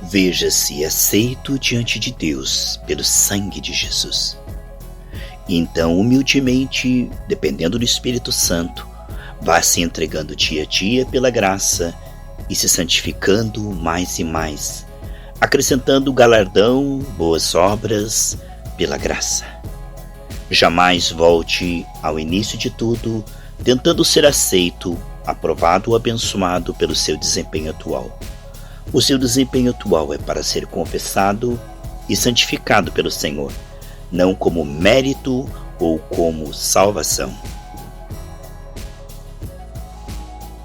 Veja-se aceito diante de Deus pelo sangue de Jesus. Então, humildemente, dependendo do Espírito Santo, vá se entregando dia a dia pela graça e se santificando mais e mais, acrescentando galardão, boas obras pela graça. Jamais volte ao início de tudo, tentando ser aceito, aprovado ou abençoado pelo seu desempenho atual. O seu desempenho atual é para ser confessado e santificado pelo Senhor, não como mérito ou como salvação.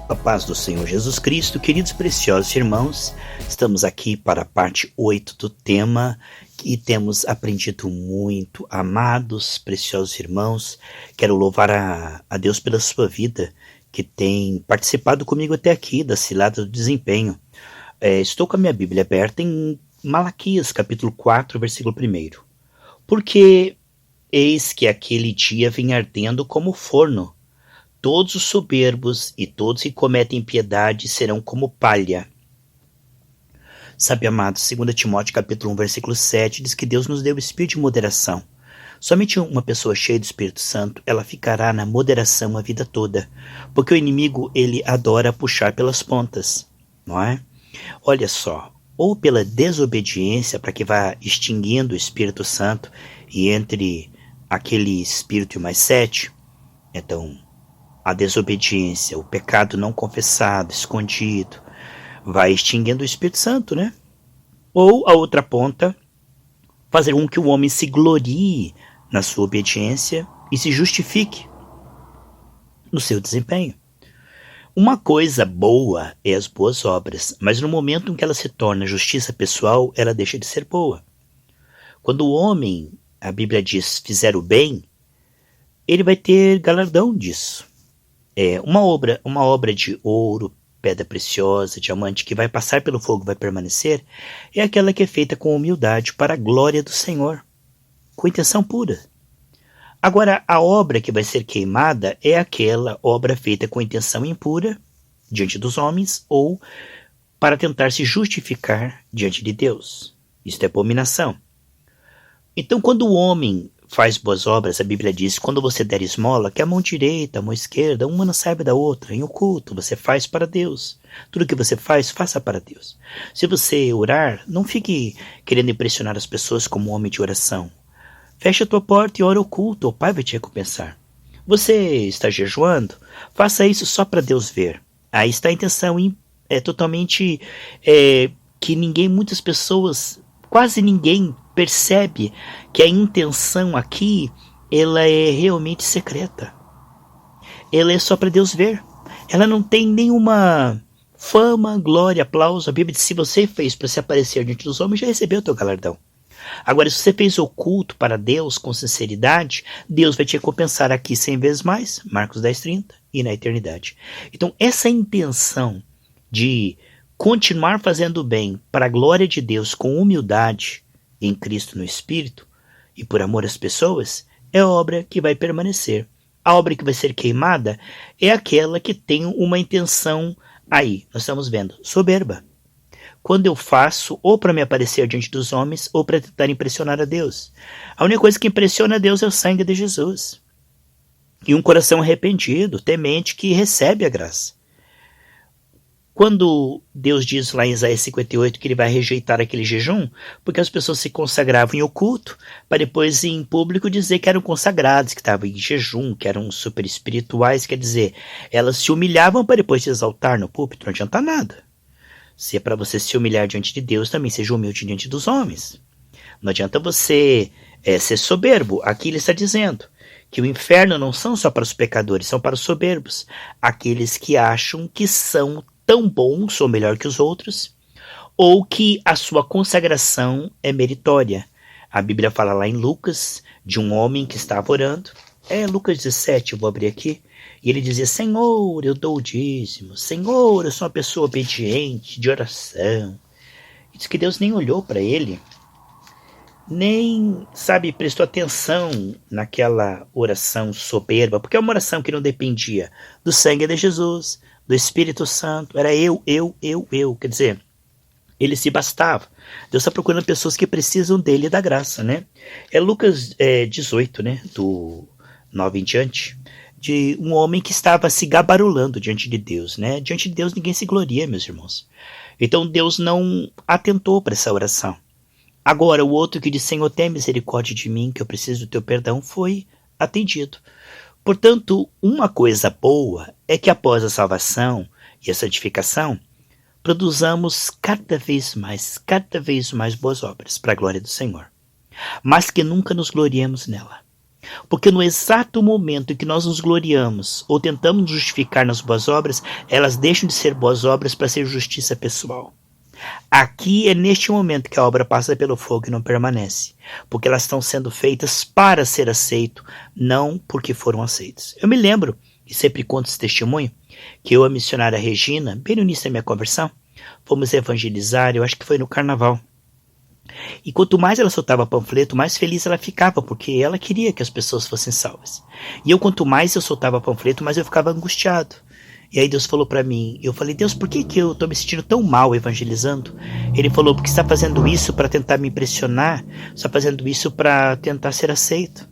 A paz do Senhor Jesus Cristo, queridos preciosos irmãos, estamos aqui para a parte 8 do tema e temos aprendido muito. Amados, preciosos irmãos, quero louvar a Deus pela sua vida, que tem participado comigo até aqui da cilada do desempenho. Estou com a minha Bíblia aberta em Malaquias, capítulo 4, versículo 1. Porque eis que aquele dia vem ardendo como forno. Todos os soberbos e todos que cometem impiedade serão como palha. Sabe, amados, 2 Timóteo capítulo 1, versículo 7, diz que Deus nos deu o espírito de moderação. Somente uma pessoa cheia do Espírito Santo, ela ficará na moderação a vida toda. Porque o inimigo, ele adora puxar pelas pontas, não é? Olha só, ou pela desobediência, para que vá extinguindo o Espírito Santo, e entre aquele espírito e mais 7, então a desobediência, o pecado não confessado, escondido, vai extinguindo o Espírito Santo, né? Ou a outra ponta, fazer com que o homem se glorie na sua obediência e se justifique no seu desempenho. Uma coisa boa é as boas obras, mas no momento em que ela se torna justiça pessoal, ela deixa de ser boa. Quando o homem, a Bíblia diz, fizer o bem, ele vai ter galardão disso. Uma obra de ouro, pedra preciosa, diamante, que vai passar pelo fogo, vai permanecer, é aquela que é feita com humildade para a glória do Senhor, com intenção pura. Agora, a obra que vai ser queimada é aquela obra feita com intenção impura diante dos homens ou para tentar se justificar diante de Deus. Isto é abominação. Então, quando o homem faz boas obras, a Bíblia diz, quando você der esmola, que a mão direita, a mão esquerda, uma não saiba da outra, em oculto, você faz para Deus. Tudo que você faz, faça para Deus. Se você orar, não fique querendo impressionar as pessoas como um homem de oração. Feche a tua porta e ora oculto, o Pai vai te recompensar. Você está jejuando? Faça isso só para Deus ver. Aí está a intenção totalmente que muitas pessoas, quase ninguém percebe que a intenção aqui, ela é realmente secreta. Ela é só para Deus ver. Ela não tem nenhuma fama, glória, aplauso. A Bíblia diz, se você fez para se aparecer diante dos homens, já recebeu o teu galardão. Agora, se você fez oculto para Deus com sinceridade, Deus vai te recompensar aqui 100 vezes mais, Marcos 10:30, e na eternidade. Então, essa intenção de continuar fazendo o bem para a glória de Deus com humildade em Cristo no Espírito e por amor às pessoas, é a obra que vai permanecer. A obra que vai ser queimada é aquela que tem uma intenção aí, nós estamos vendo, soberba. Quando eu faço ou para me aparecer diante dos homens ou para tentar impressionar a Deus. A única coisa que impressiona a Deus é o sangue de Jesus. E um coração arrependido, temente, que recebe a graça. Quando Deus diz lá em Isaías 58 que ele vai rejeitar aquele jejum, porque as pessoas se consagravam em oculto, para depois em público dizer que eram consagrados, que estavam em jejum, que eram super espirituais, quer dizer, elas se humilhavam para depois se exaltar no púlpito, não adianta nada. Se é para você se humilhar diante de Deus, também seja humilde diante dos homens. Não adianta você ser soberbo. Aqui ele está dizendo que o inferno não são só para os pecadores, são para os soberbos. Aqueles que acham que são tão bons ou melhor que os outros, ou que a sua consagração é meritória. A Bíblia fala lá em Lucas de um homem que estava orando. Lucas 17, eu vou abrir aqui. E ele dizia, Senhor, eu dou o dízimo. Senhor, eu sou uma pessoa obediente, de oração. E diz que Deus nem olhou para ele. Nem, prestou atenção naquela oração soberba. Porque é uma oração que não dependia do sangue de Jesus, do Espírito Santo. Era eu. Quer dizer, Ele se bastava. Deus está procurando pessoas que precisam dele e da graça, né? É Lucas 18, né? Do 9 em diante, de um homem que estava se gabarulando diante de Deus, né? Diante de Deus ninguém se gloria, meus irmãos. Então Deus não atentou para essa oração. Agora, o outro que disse, Senhor, tem misericórdia de mim, que eu preciso do teu perdão, foi atendido. Portanto, uma coisa boa é que após a salvação e a santificação, produzamos cada vez mais boas obras para a glória do Senhor. Mas que nunca nos gloriemos nela. Porque no exato momento em que nós nos gloriamos ou tentamos nos justificar nas boas obras, elas deixam de ser boas obras para ser justiça pessoal. Aqui é neste momento que a obra passa pelo fogo e não permanece, porque elas estão sendo feitas para ser aceito, não porque foram aceitas. Eu me lembro, e sempre conto esse testemunho, que eu e a missionária Regina, bem no início da minha conversão, fomos evangelizar, eu acho que foi no carnaval. E quanto mais ela soltava panfleto, mais feliz ela ficava, porque ela queria que as pessoas fossem salvas. E quanto mais eu soltava panfleto, mais eu ficava angustiado. E aí Deus falou para mim, eu falei, Deus, por que eu tô me sentindo tão mal evangelizando? Ele falou, porque você está fazendo isso para tentar me impressionar, você está fazendo isso para tentar ser aceito.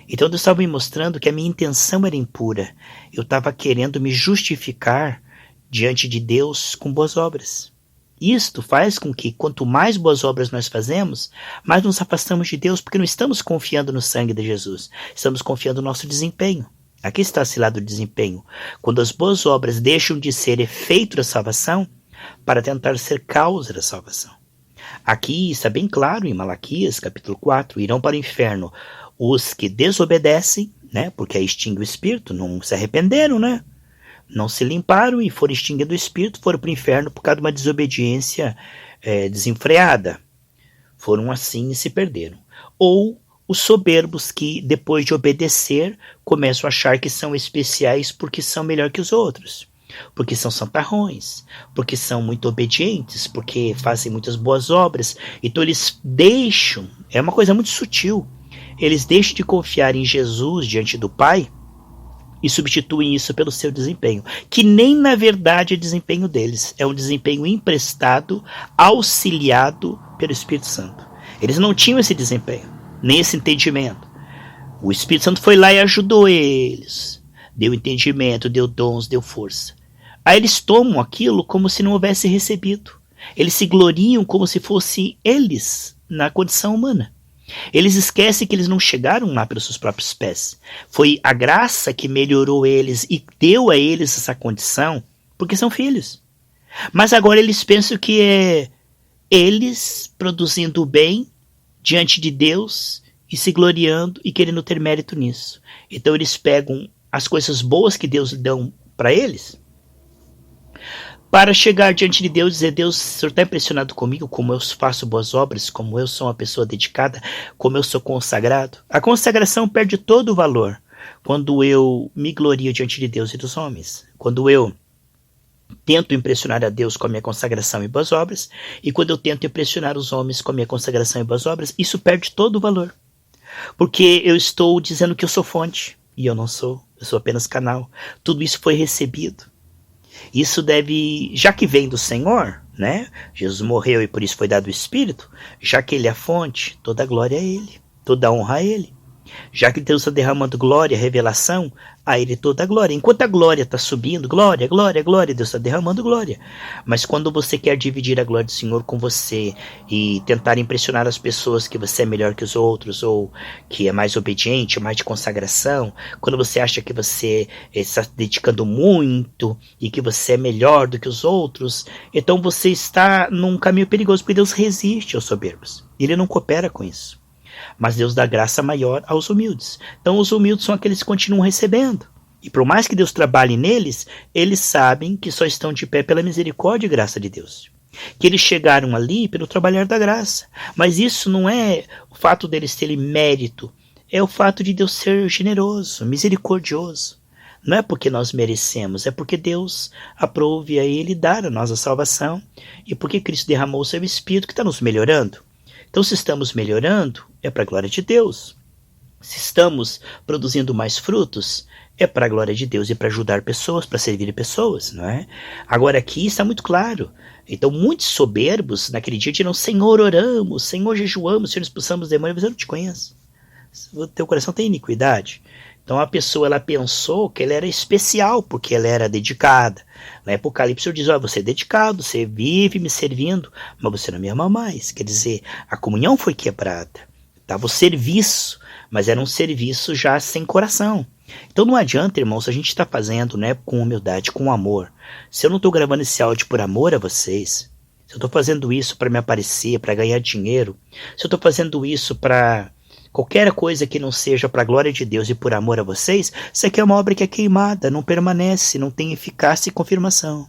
Então Deus estava me mostrando que a minha intenção era impura. Eu estava querendo me justificar diante de Deus com boas obras. Isto faz com que, quanto mais boas obras nós fazemos, mais nos afastamos de Deus, porque não estamos confiando no sangue de Jesus, estamos confiando no nosso desempenho. Aqui está esse lado do desempenho. Quando as boas obras deixam de ser efeito da salvação para tentar ser causa da salvação. Aqui está bem claro em Malaquias, capítulo 4, irão para o inferno os que desobedecem, né, porque aí extingue o espírito, não se arrependeram, né? Não se limparam e foram extinguindo o espírito, foram para o inferno por causa de uma desobediência desenfreada. Foram assim e se perderam. Ou os soberbos que, depois de obedecer, começam a achar que são especiais porque são melhor que os outros. Porque são santarrões, porque são muito obedientes, porque fazem muitas boas obras. Então eles deixam, é uma coisa muito sutil, eles deixam de confiar em Jesus diante do Pai e substituem isso pelo seu desempenho, que nem na verdade é desempenho deles, é um desempenho emprestado, auxiliado pelo Espírito Santo. Eles não tinham esse desempenho, nem esse entendimento. O Espírito Santo foi lá e ajudou eles, deu entendimento, deu dons, deu força. Aí eles tomam aquilo como se não houvesse recebido. Eles se gloriam como se fossem eles na condição humana. Eles esquecem que eles não chegaram lá pelos seus próprios pés. Foi a graça que melhorou eles e deu a eles essa condição, porque são filhos. Mas agora eles pensam que é eles produzindo o bem diante de Deus e se gloriando e querendo ter mérito nisso. Então eles pegam as coisas boas que Deus dão para eles para chegar diante de Deus e dizer, Deus, o Senhor está impressionado comigo, como eu faço boas obras, como eu sou uma pessoa dedicada, como eu sou consagrado. A consagração perde todo o valor quando eu me glorio diante de Deus e dos homens. Quando eu tento impressionar a Deus com a minha consagração e boas obras, e quando eu tento impressionar os homens com a minha consagração e boas obras, isso perde todo o valor. Porque eu estou dizendo que eu sou fonte, e eu não sou, eu sou apenas canal. Tudo isso foi recebido. Isso deve, já que vem do Senhor, né? Jesus morreu e por isso foi dado o Espírito, já que Ele é a fonte, toda a glória a Ele, toda a honra a Ele. Já que Deus está derramando glória, revelação, a Ele toda a glória. Enquanto a glória está subindo, glória, glória, glória, Deus está derramando glória. Mas quando você quer dividir a glória do Senhor com você e tentar impressionar as pessoas que você é melhor que os outros, ou que é mais obediente, mais de consagração, quando você acha que você está se dedicando muito e que você é melhor do que os outros, então você está num caminho perigoso, porque Deus resiste aos soberbos. Ele não coopera com isso. Mas Deus dá graça maior aos humildes. Então os humildes são aqueles que continuam recebendo. E por mais que Deus trabalhe neles, eles sabem que só estão de pé pela misericórdia e graça de Deus. Que eles chegaram ali pelo trabalhar da graça. Mas isso não é o fato deles terem mérito. É o fato de Deus ser generoso, misericordioso. Não é porque nós merecemos, é porque Deus aprove a Ele dar a nós a salvação. E porque Cristo derramou o seu Espírito que está nos melhorando. Então, se estamos melhorando, é para a glória de Deus. Se estamos produzindo mais frutos, é para a glória de Deus e para ajudar pessoas, para servir pessoas, não é? Agora aqui está muito claro. Então muitos soberbos naquele dia dirão: Senhor, oramos, Senhor, jejuamos, Senhor, expulsamos demônios, mas eu não te conheço. O teu coração tem iniquidade. Então a pessoa, ela pensou que ela era especial porque ela era dedicada. No Apocalipse diz: você é dedicado, você vive me servindo, mas você não me ama mais. Quer dizer, a comunhão foi quebrada. Estava o serviço, mas era um serviço já sem coração. Então não adianta, irmãos, a gente está fazendo, né, com humildade, com amor. Se eu não estou gravando esse áudio por amor a vocês, se eu estou fazendo isso para me aparecer, para ganhar dinheiro, se eu estou fazendo isso para qualquer coisa que não seja para a glória de Deus e por amor a vocês, isso aqui é uma obra que é queimada, não permanece, não tem eficácia e confirmação.